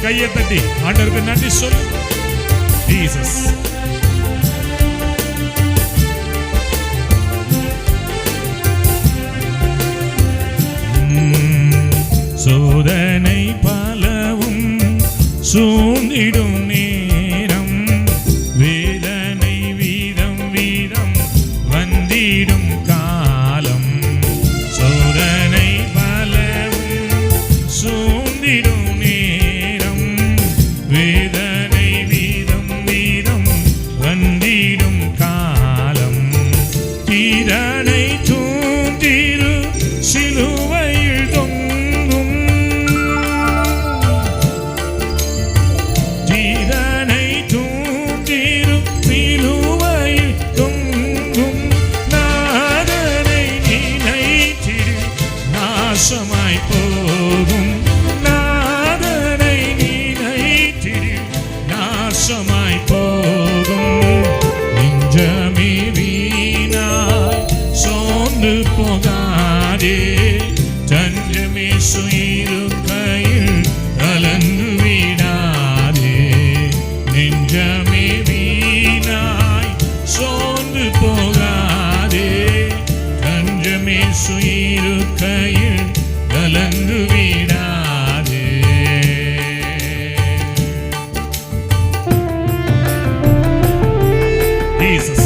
கையை தட்டி ஆண்டவருக்கு நன்றி சொல்லு. ஜீசஸ். சோதனை பலவும் சூழ்ந்திடும் நேரம், வேதனை வீதம் வீதம் வந்திடும் காலம். சோதனை பலவும் சூழ்ந்திடும் நேரம், வேதனை வீதம் வீதம் வந்திடும் காலம். தீரனை தூண்டிரு சிலுவையில் தொங்கும், தீரனை தூண்டிரு சிலுவையில் தொங்கும். நாதனை நினைத்திடு நாசமாய் போகும், நாதனை நினைத்திடு நாசமாய் போகும். நெஞ்சமே வீணாய் சோர்ந்து போகாதே, தஞ்சமே சுயிருக்கையில் கலந்து விடாதே. நெஞ்சமே வீணாய் சோர்ந்து போகாதே, தஞ்சமே சுயிருக்கையில் கலந்து விடாதே. Jesus.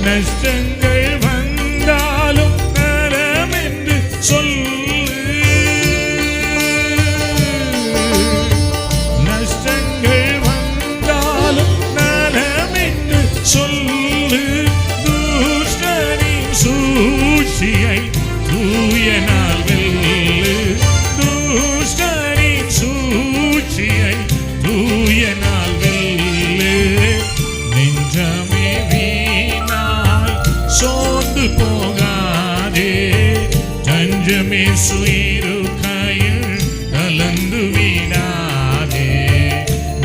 நஷ்டங்கள் வந்தாலும் நலம் என்று சொல்லு, நஷ்டங்கள் வந்தாலும் நலம் என்று சொல்லு. துஷ்டனின் சூழ்ச்சியை தூயனால் வெல்லு, துஷ்டனின் சூழ்ச்சியை தூயனால் வெல்லு. நெஞ்சமே வீணாய் சோர்ந்து போகாதே, தஞ்சமே சுயிருக்கையில் கலந்து விடாதே.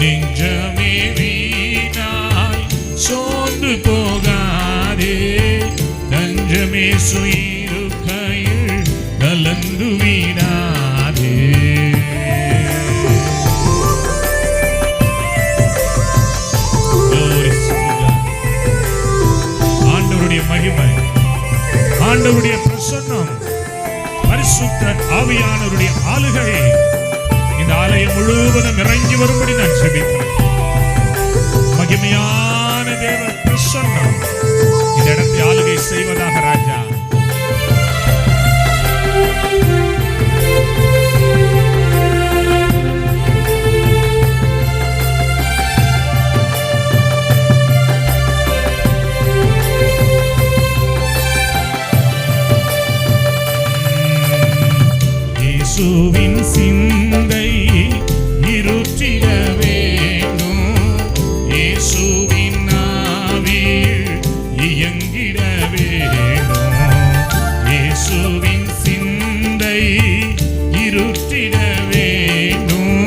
நெஞ்சமே வீணாய் சோர்ந்து போகாதே, தஞ்சமே சுயிருக்கையில் கலந்து விடாதே. ஆண்டவருடைய மகிமை, ஆண்டவருடைய பிரசன்னம், பரிசுத்த ஆவியானவருடைய ஆளுகை இந்த ஆலயம் முழுவதும் இறங்கி வரும்படி நான் செபிக்கிறேன். மகிமையான தேவ பிரசன்னம் இந்த இடத்தை ஆளுகை செய்வதாக ராஜா. இயேசுவின் சிந்தை இருட்டிட வேண்டும், இயேசுவின் ஆவியில் இயங்கிட வேண்டும். இயேசுவின் சிந்தை இருட்டிட வேண்டும்,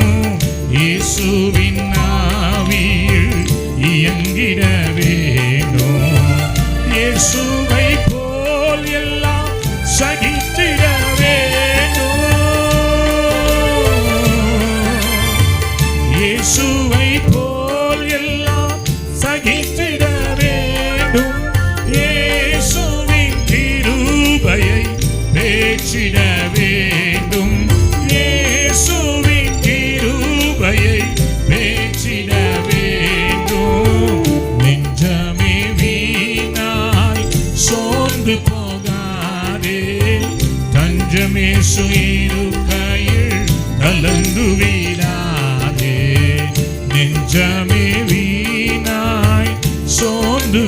இயேசுவின் ஆவியில் இயங்கிட வேண்டும். இயேசுவை போல் எல்லாம் சகித்திட வேண்டும், பேச்சிட வேண்டும். இயேசுவின் கிருபையை பேச்சிட வேண்டும். நெஞ்சமே வீணாய் சோர்ந்து போகாதே, தஞ்சமேசு இருக்கையில் கலந்து விடாதே. நெஞ்சமே வீணாய் சோர்ந்து